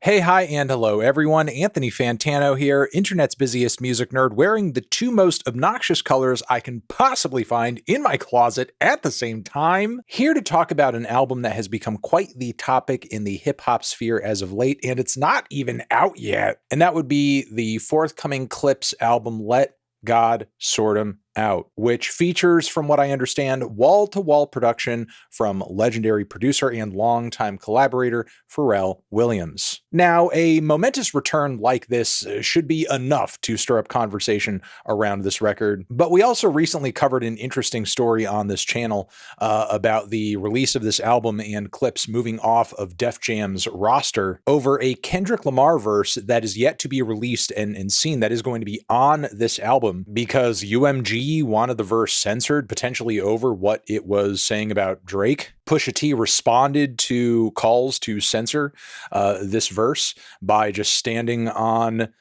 Hey, hi, and hello, everyone. Anthony Fantano here, internet's busiest music nerd, wearing the two most obnoxious colors I can possibly find in my closet at the same time. Here to talk about an album that has become quite the topic in the hip hop sphere as of late, and it's not even out yet. And that would be the forthcoming Clipse album, Let God Sort 'Em Out, which features, from what I understand, wall-to-wall production from legendary producer and longtime collaborator Pharrell Williams. Now, a momentous return like this should be enough to stir up conversation around this record, but we also recently covered an interesting story on this channel about the release of this album and Clipse moving off of Def Jam's roster over a Kendrick Lamar verse that is yet to be released and seen that is going to be on this album because UMG wanted the verse censored, potentially over what it was saying about Drake. Pusha T responded to calls to censor this verse by just standing on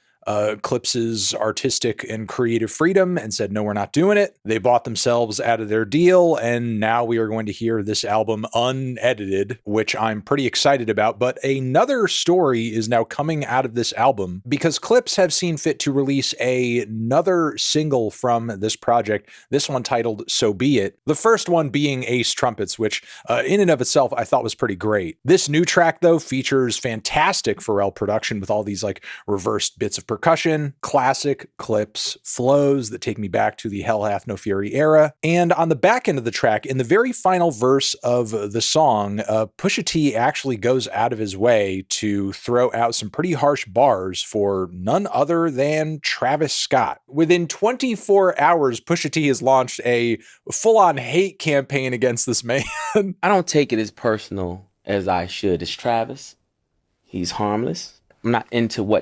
Clipse's artistic and creative freedom and said, no, we're not doing it. They bought themselves out of their deal, and now we are going to hear this album unedited, which I'm pretty excited about. But another story is now coming out of this album because Clipse have seen fit to release another single from this project, this one titled So Be It. The first one being Ace Trumpets, which in and of itself I thought was pretty great. This new track, though, features fantastic Pharrell production with all these like reversed bits of percussion, classic Clipse flows that take me back to the Hell Hath No Fury era. And on the back end of the track, in the very final verse of the song, Pusha T actually goes out of his way to throw out some pretty harsh bars for none other than Travis Scott. Within 24 hours, Pusha T has launched a full-on hate campaign against this man. I don't take it as personal as I should. It's Travis. He's harmless. I'm not into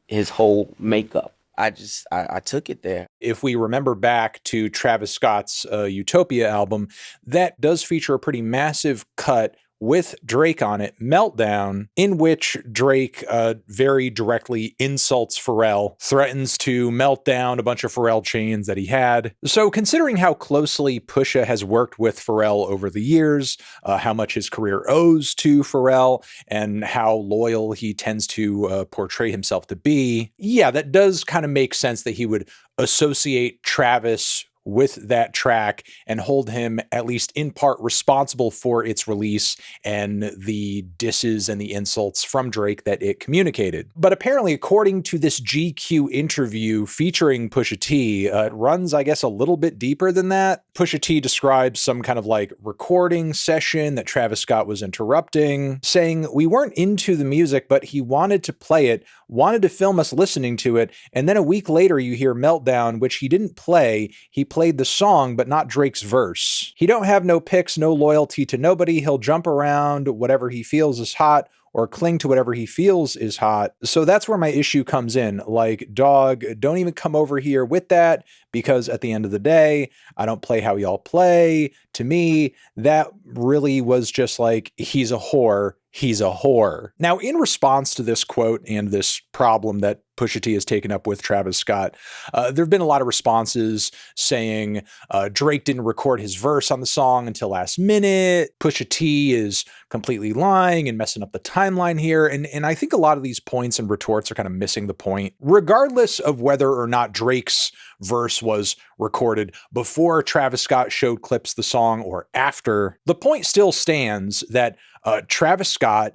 his whole makeup. I took it there. If we remember back to Travis Scott's Utopia album, that does feature a pretty massive cut with Drake on it, Meltdown, in which Drake very directly insults Pharrell, threatens to melt down a bunch of Pharrell chains that he had. So considering how closely Pusha has worked with Pharrell over the years, how much his career owes to Pharrell, and how loyal he tends to portray himself to be, yeah, that does kind of make sense that he would associate Travis with that track and hold him at least in part responsible for its release and the disses and the insults from Drake that it communicated. But apparently, according to this GQ interview featuring Pusha T, it runs, I guess, a little bit deeper than that. Pusha T describes some kind of like recording session that Travis Scott was interrupting, saying, "We weren't into the music, but he wanted to play it, wanted to film us listening to it, and then a week later you hear Meltdown, which he didn't play. He played the song, but not Drake's verse. He don't have no picks, no loyalty to nobody. He'll jump around whatever he feels is hot or cling to whatever he feels is hot." So that's where my issue comes in. Like, dog, don't even come over here with that, because at the end of the day, I don't play how y'all play. To me, that really was just like, he's a whore. He's a whore. Now, in response to this quote and this problem that Pusha T has taken up with Travis Scott, there have been a lot of responses saying Drake didn't record his verse on the song until last minute. Pusha T is completely lying and messing up the timeline here. And I think a lot of these points and retorts are kind of missing the point. Regardless of whether or not Drake's verse was recorded before Travis Scott showed Clipse the song or after, the point still stands that Travis Scott,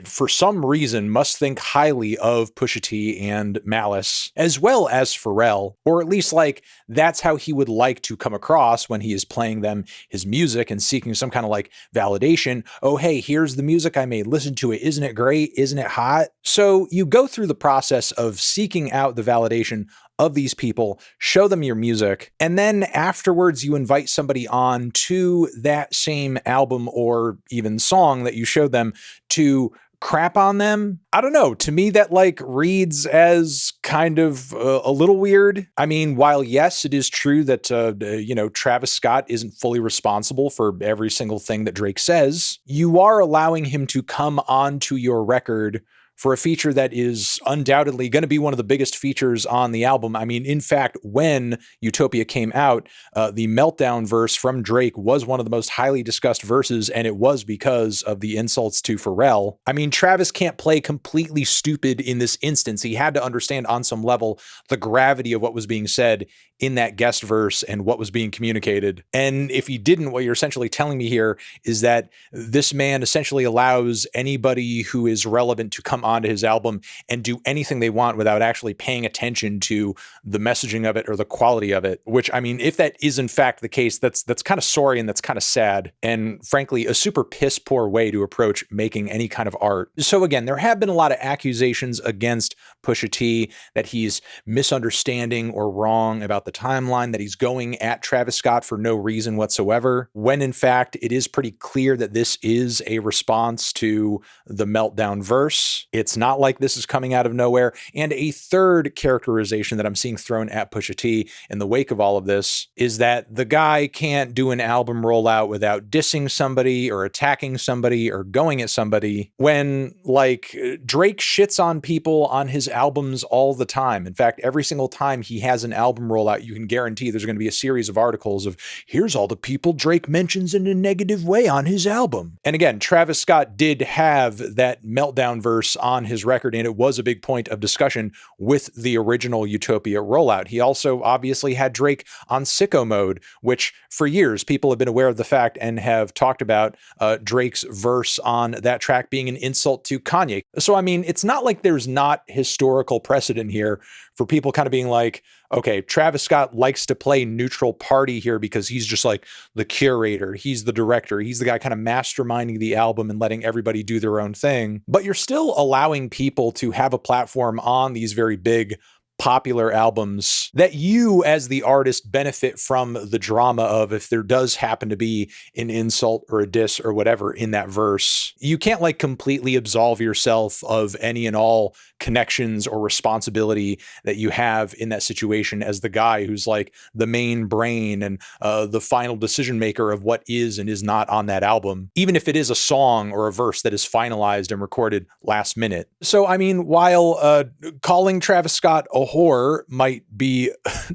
for some reason, must think highly of Pusha T and Malice, as well as Pharrell, or at least like that's how he would like to come across when he is playing them his music and seeking some kind of like validation. Oh, hey, here's the music I made. Listen to it. Isn't it great? Isn't it hot? So you go through the process of seeking out the validation of these people, show them your music, and then afterwards you invite somebody on to that same album or even song that you showed them to crap on them. I don't know. To me, that like reads as kind of a little weird. I mean, while yes, it is true that, Travis Scott isn't fully responsible for every single thing that Drake says, you are allowing him to come onto your record for a feature that is undoubtedly going to be one of the biggest features on the album. I mean, in fact, when Utopia came out, the Meltdown verse from Drake was one of the most highly discussed verses, and it was because of the insults to Pharrell. I mean, Travis can't play completely stupid in this instance. He had to understand on some level the gravity of what was being said in that guest verse and what was being communicated. And if he didn't, what you're essentially telling me here is that this man essentially allows anybody who is relevant to come onto his album and do anything they want without actually paying attention to the messaging of it or the quality of it. Which, I mean, if that is in fact the case, that's kind of sorry and that's kind of sad. And frankly, a super piss poor way to approach making any kind of art. So again, there have been a lot of accusations against Pusha T that he's misunderstanding or wrong about the timeline, that he's going at Travis Scott for no reason whatsoever, when in fact it is pretty clear that this is a response to the Meltdown verse. It's not like this is coming out of nowhere. And a third characterization that I'm seeing thrown at Pusha T in the wake of all of this is that the guy can't do an album rollout without dissing somebody or attacking somebody or going at somebody, when like Drake shits on people on his albums all the time. In fact, every single time he has an album rollout, you can guarantee there's going to be a series of articles of here's all the people Drake mentions in a negative way on his album. And again, Travis Scott did have that Meltdown verse on his record, and it was a big point of discussion with the original Utopia rollout. He also obviously had Drake on Sicko Mode, which for years people have been aware of the fact and have talked about Drake's verse on that track being an insult to Kanye. So, I mean, it's not like there's not historical precedent here for people kind of being like, okay, Travis Scott likes to play neutral party here because he's just like the curator, he's the director, he's the guy kind of masterminding the album and letting everybody do their own thing. But you're still allowing people to have a platform on these very big popular albums that you as the artist benefit from the drama of if there does happen to be an insult or a diss or whatever in that verse. You can't like completely absolve yourself of any and all connections or responsibility that you have in that situation as the guy who's like the main brain and the final decision maker of what is and is not on that album, even if it is a song or a verse that is finalized and recorded last minute. So, I mean, while calling Travis Scott a whore might be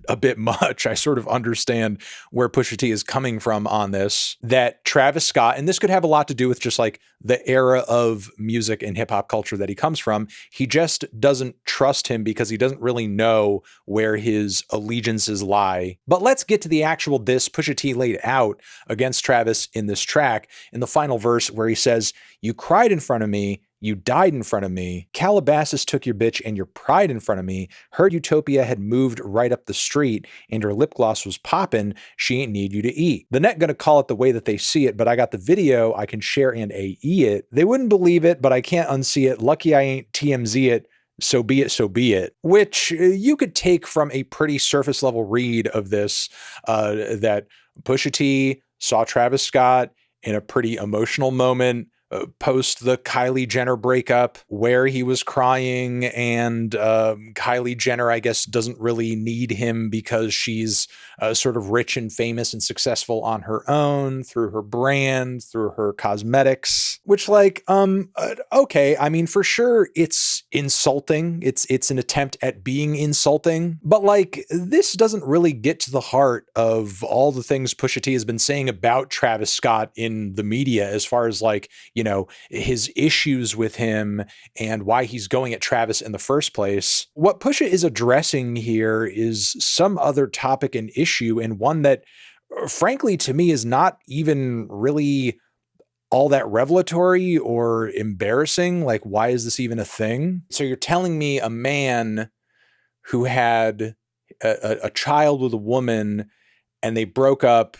a bit much, I sort of understand where Pusha T is coming from on this, that Travis Scott, and this could have a lot to do with just like the era of music and hip hop culture that he comes from, he just doesn't trust him because he doesn't really know where his allegiances lie. But let's get to the actual diss Pusha T laid out against Travis in this track in the final verse where he says, "You cried in front of me, you died in front of me. Calabasas took your bitch and your pride in front of me. Heard Utopia had moved right up the street and her lip gloss was poppin'. She ain't need you to eat." The net gonna call it the way that they see it, but I got the video I can share and AE it. They wouldn't believe it, but I can't unsee it. Lucky I ain't TMZ it. So be it, so be it. Which you could take from a pretty surface level read of this, that Pusha T saw Travis Scott in a pretty emotional moment post the Kylie Jenner breakup where he was crying, and Kylie Jenner, I guess, doesn't really need him because she's sort of rich and famous and successful on her own through her brand, through her cosmetics, which like, okay. I mean, for sure it's insulting. It's an attempt at being insulting, but like this doesn't really get to the heart of all the things Pusha T has been saying about Travis Scott in the media as far as like, you know, his issues with him and why he's going at Travis in the first place. What Pusha is addressing here is some other topic and issue, and one that, frankly, to me is not even really all that revelatory or embarrassing. Like, why is this even a thing? So you're telling me a man who had a child with a woman and they broke up,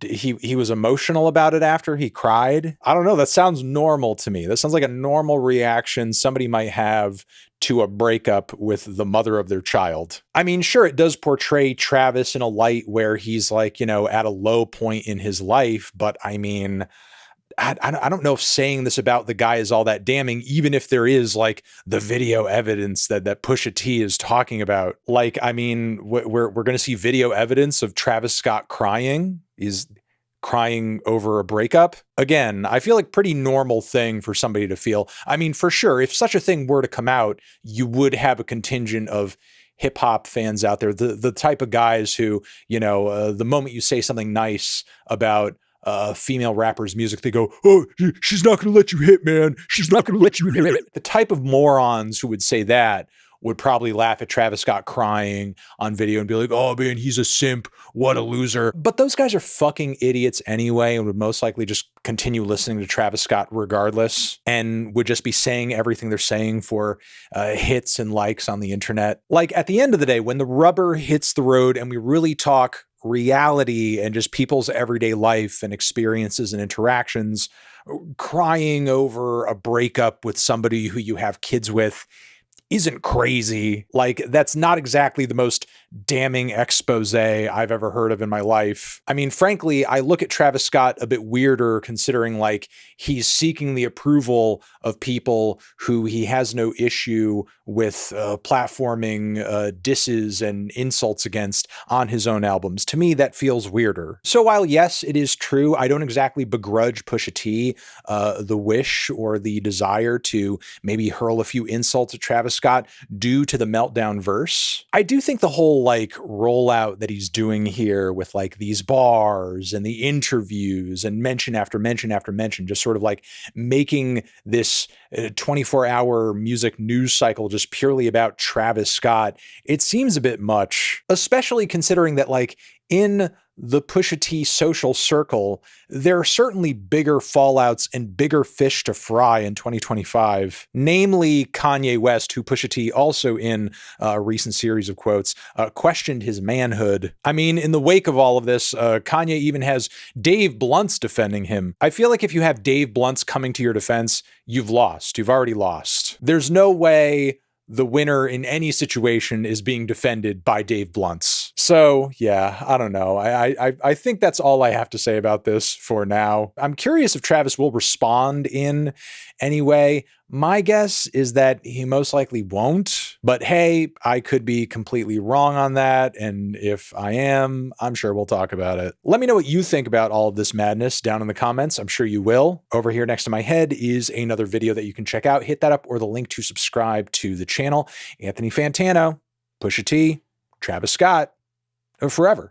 he was emotional about it after he cried? I don't know. That sounds normal to me. That sounds like a normal reaction somebody might have to a breakup with the mother of their child. I mean, sure, it does portray Travis in a light where he's like, you know, at a low point in his life. But I mean, I don't know if saying this about the guy is all that damning, even if there is like the video evidence that Pusha T is talking about. Like, I mean, we're going to see video evidence of Travis Scott crying. crying over a breakup. Again, I feel like pretty normal thing for somebody to feel. I mean, for sure, if such a thing were to come out, you would have a contingent of hip hop fans out there, the type of guys who, the moment you say something nice about female rappers' music, they go, "Oh, she's not going to let you hit, man. She's not going to let you hit." The type of morons who would say that would probably laugh at Travis Scott crying on video and be like, "Oh man, he's a simp. What a loser." But those guys are fucking idiots anyway and would most likely just continue listening to Travis Scott regardless and would just be saying everything they're saying for hits and likes on the internet. Like, at the end of the day, when the rubber hits the road and we really talk reality and just people's everyday life and experiences and interactions, crying over a breakup with somebody who you have kids with isn't crazy. Like, that's not exactly the most damning expose I've ever heard of in my life. I mean, frankly, I look at Travis Scott a bit weirder considering like he's seeking the approval of people who he has no issue with platforming disses and insults against on his own albums. To me, that feels weirder. So while yes, it is true, I don't exactly begrudge Pusha T the wish or the desire to maybe hurl a few insults at Travis Scott due to the meltdown verse. I do think the whole like rollout that he's doing here with like these bars and the interviews and mention after mention after mention, just sort of like making this 24-hour music news cycle just purely about Travis Scott, it seems a bit much, especially considering that like in the Pusha T social circle, there are certainly bigger fallouts and bigger fish to fry in 2025, namely Kanye West, who Pusha T also in a recent series of quotes questioned his manhood. I mean, in the wake of all of this, Kanye even has Dave Blunt's defending him. I feel like if you have Dave Blunt's coming to your defense, you've lost. You've already lost. There's no way the winner in any situation is being defended by Dave Blunt's. So yeah, I don't know. I think that's all I have to say about this for now. I'm curious if Travis will respond in any way. My guess is that he most likely won't, but hey, I could be completely wrong on that. And if I am, I'm sure we'll talk about it. Let me know what you think about all of this madness down in the comments. I'm sure you will. Over here next to my head is another video that you can check out. Hit that up or the link to subscribe to the channel. Anthony Fantano, Pusha T, Travis Scott, forever.